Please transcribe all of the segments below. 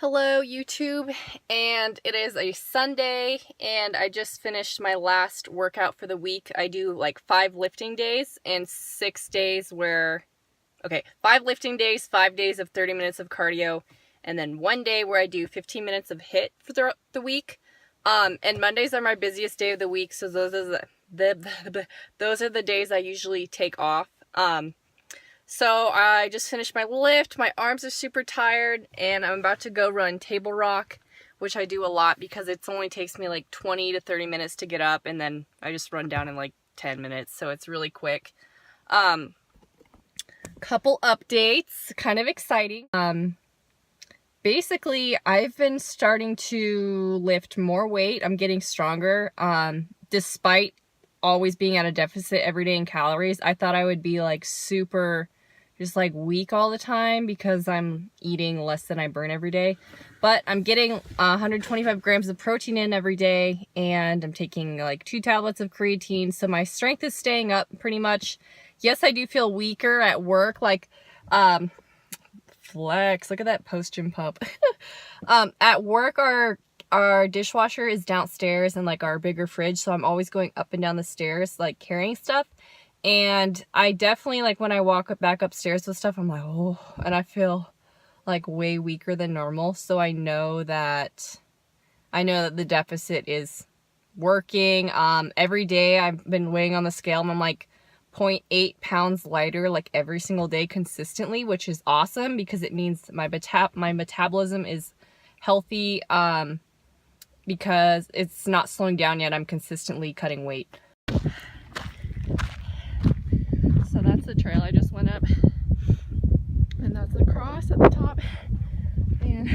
Hello YouTube, and it is a Sunday and I just finished my last workout for the week. I do like 5 lifting days and 6 days where, 5 lifting days, 5 days of 30 minutes of cardio, and then 1 day where I do 15 minutes of HIIT for the week. And Mondays are my busiest day of the week, so those are those are the days I usually take off. So I just finished my lift, my arms are super tired, and I'm about to go run table rock, which I do a lot because it only takes me like 20 to 30 minutes to get up, and then I just run down in like 10 minutes, so it's really quick. Couple updates, kind of exciting. Basically, I've been starting to lift more weight. I'm getting stronger, despite always being at a deficit every day in calories. I thought I would be like super just like weak all the time because I'm eating less than I burn every day, but I'm getting 125 grams of protein in every day, and I'm taking like 2 tablets of creatine, so my strength is staying up pretty much. Yes, I do feel weaker at work, like flex, look at that post-gym pump. At work, our dishwasher is downstairs in like our bigger fridge, so I'm always going up and down the stairs like carrying stuff, and I definitely, like, when I walk back upstairs with stuff, I'm like, oh, and I feel like way weaker than normal. So I know that the deficit is working. Every day I've been weighing on the scale and I'm like 0.8 pounds lighter like every single day consistently, which is awesome because it means my metabolism is healthy, because it's not slowing down yet. I'm consistently cutting weight. So that's the trail I just went up, and that's the cross at the top, and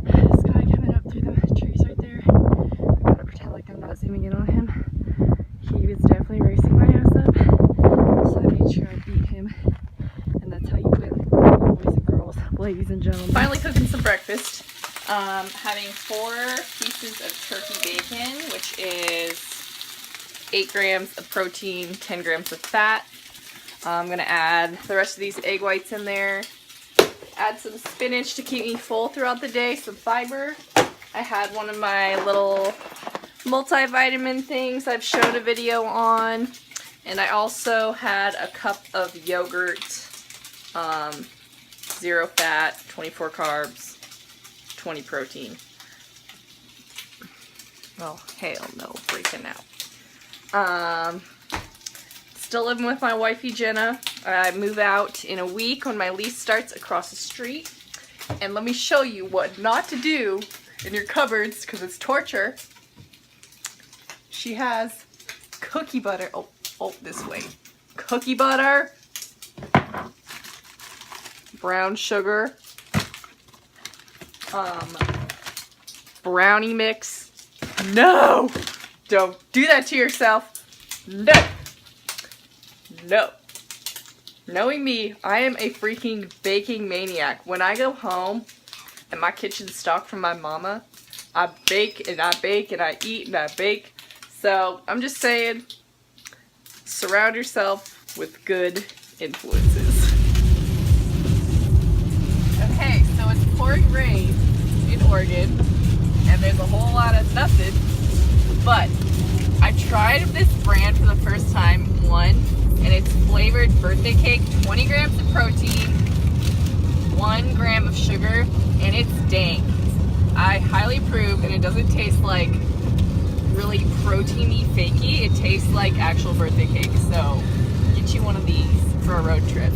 this guy coming up through the trees right there. I gotta pretend like I'm not zooming in on him. He was definitely racing my ass up, so I made sure I beat him, and that's how you win, boys and girls, ladies and gentlemen. Finally cooking some breakfast. Having 4 pieces of turkey bacon, which is 8 grams of protein, 10 grams of fat. I'm going to add the rest of these egg whites in there. Add some spinach to keep me full throughout the day, some fiber. I had one of my little multivitamin things I've showed a video on. And I also had a cup of yogurt, 0 fat, 24 carbs, 20 protein. Oh, hell no, freaking out. Still living with my wifey Jenna. I move out in a week when my lease starts across the street. And let me show you what not to do in your cupboards, because it's torture. She has cookie butter. Oh, this way. Cookie butter, brown sugar, brownie mix. No! Don't do that to yourself. No! No. Knowing me, I am a freaking baking maniac. When I go home and my kitchen's stocked from my mama, I bake and I bake and I eat and I bake. So I'm just saying, surround yourself with good influences. Okay, so it's pouring rain in Oregon, and there's a whole lot of nothing, but I tried this brand for the first time, and it's flavored birthday cake, 20 grams of protein, 1 gram of sugar, and it's dank. I highly approve, and it doesn't taste like really proteiny fakey. It tastes like actual birthday cake, so get you one of these for a road trip.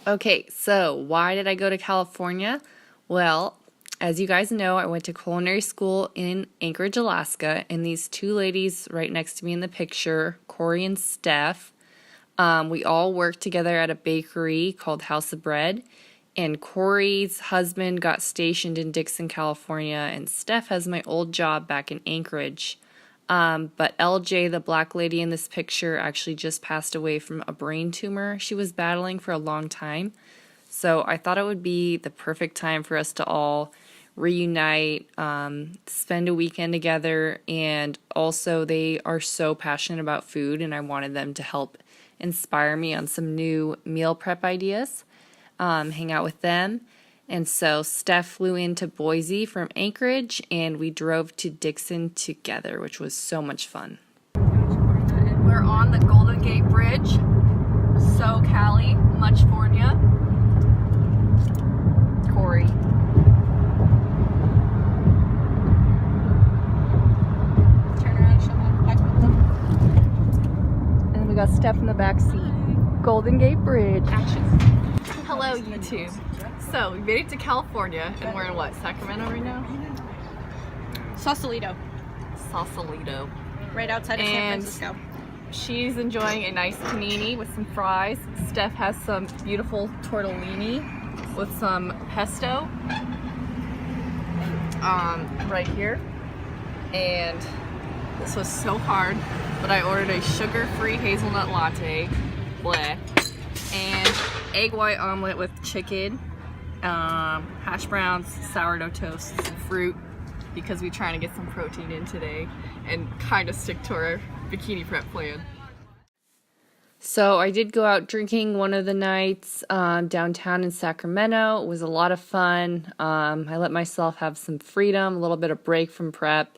Okay, so why did I go to California? Well, as you guys know, I went to culinary school in Anchorage, Alaska, and these 2 ladies right next to me in the picture, Corey and Steph, we all worked together at a bakery called House of Bread, and Corey's husband got stationed in Dixon, California, and Steph has my old job back in Anchorage. But LJ, the black lady in this picture, actually just passed away from a brain tumor she was battling for a long time. So I thought it would be the perfect time for us to all reunite, spend a weekend together, and also they are so passionate about food, and I wanted them to help inspire me on some new meal prep ideas, hang out with them. And so Steph flew into Boise from Anchorage, and we drove to Dixon together, which was so much fun. We're on the Golden Gate Bridge, so Cali, California. Corey. Turn around and show them back with them. And then we got Steph in the back seat. Golden Gate Bridge. Action. Hello, YouTube. So we made it to California, and we're in what, Sacramento right now? Sausalito. Sausalito. Right outside of San Francisco. She's enjoying a nice panini with some fries. Steph has some beautiful tortellini with some pesto right here. And this was so hard, but I ordered a sugar-free hazelnut latte, bleh, and egg white omelet with chicken, hash browns, sourdough toast, some fruit, because we're trying to get some protein in today and kind of stick to our bikini prep plan. So I did go out drinking one of the nights downtown in Sacramento. It was a lot of fun. I let myself have some freedom, a little bit of break from prep.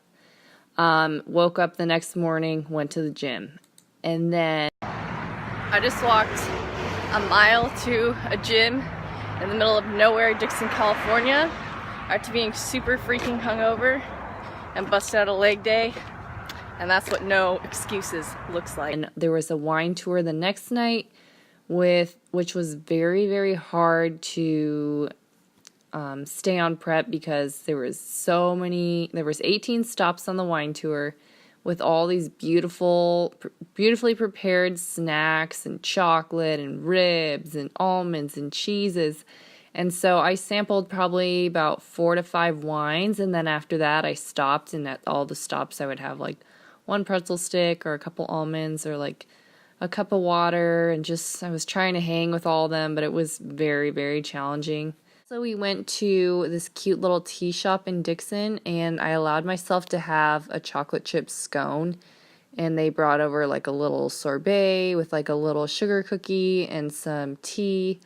Woke up the next morning, went to the gym. And then I just walked a mile to a gym in the middle of nowhere, Dixon, California, after being super freaking hungover and busted out a leg day. And that's what no excuses looks like. And there was a wine tour the next night, which was very, very hard to stay on prep because there was 18 stops on the wine tour with all these beautifully prepared snacks and chocolate and ribs and almonds and cheeses. And so I sampled probably about 4 to 5 wines, and then after that I stopped, and at all the stops I would have like one pretzel stick or a couple almonds or like a cup of water, and I was trying to hang with all of them, but it was very, very challenging. So we went to this cute little tea shop in Dixon, and I allowed myself to have a chocolate chip scone, and they brought over like a little sorbet with like a little sugar cookie and some tea.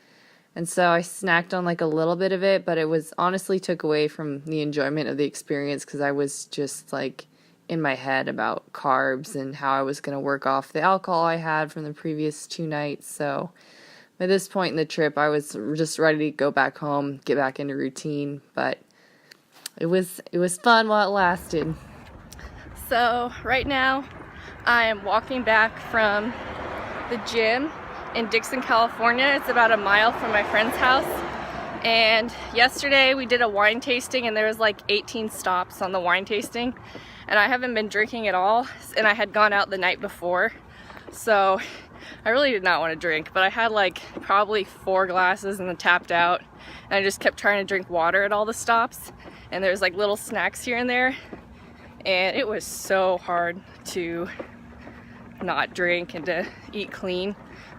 And so I snacked on like a little bit of it, but it was honestly took away from the enjoyment of the experience because I was just like in my head about carbs and how I was going to work off the alcohol I had from the previous 2 nights. So at this point in the trip, I was just ready to go back home, get back into routine, but it was fun while it lasted. So right now I am walking back from the gym in Dixon, California. It's about a mile from my friend's house. And yesterday we did a wine tasting, and there was like 18 stops on the wine tasting. And I haven't been drinking at all, and I had gone out the night before. So I really did not want to drink, but I had like probably 4 glasses and then tapped out. And I just kept trying to drink water at all the stops. And there's like little snacks here and there. And it was so hard to not drink and to eat clean.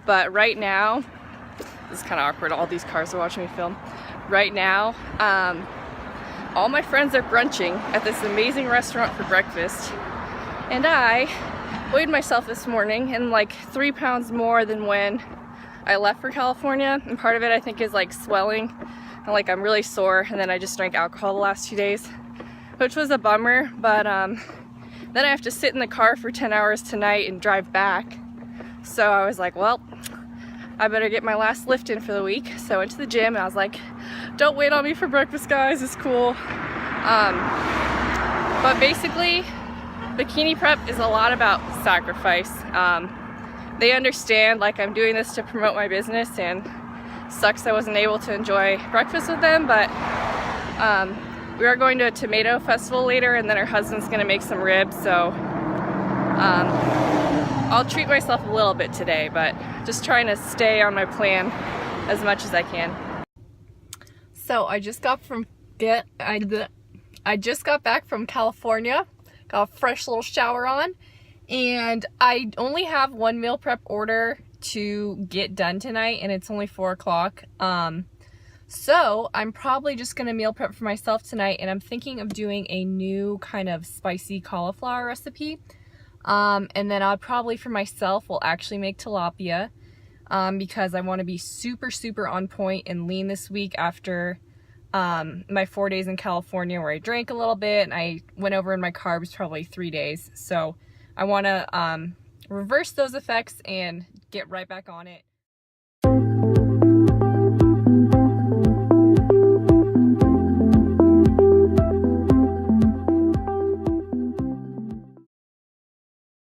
But right now, this is kind of awkward, all these cars are watching me film. Right now, all my friends are brunching at this amazing restaurant for breakfast. And I weighed myself this morning and like 3 pounds more than when I left for California. And part of it I think is like swelling and like I'm really sore, and then I just drank alcohol the last 2 days, which was a bummer. But then I have to sit in the car for 10 hours tonight and drive back. So I was like, well, I better get my last lift in for the week. So I went to the gym and I was like, don't wait on me for breakfast, guys, it's cool. But basically, bikini prep is a lot about sacrifice. They understand like I'm doing this to promote my business, and sucks I wasn't able to enjoy breakfast with them, but we are going to a tomato festival later, and then her husband's gonna make some ribs, so I'll treat myself a little bit today, but just trying to stay on my plan as much as I can. So I just got back from California, got a fresh little shower on, and I only have 1 meal prep order to get done tonight, and it's only 4 o'clock. So I'm probably just gonna meal prep for myself tonight, and I'm thinking of doing a new kind of spicy cauliflower recipe. And then I'll probably for myself will actually make tilapia, because I want to be super on point and lean this week after my 4 days in California where I drank a little bit and I went over in my carbs probably 3 days. So I want to reverse those effects and get right back on it.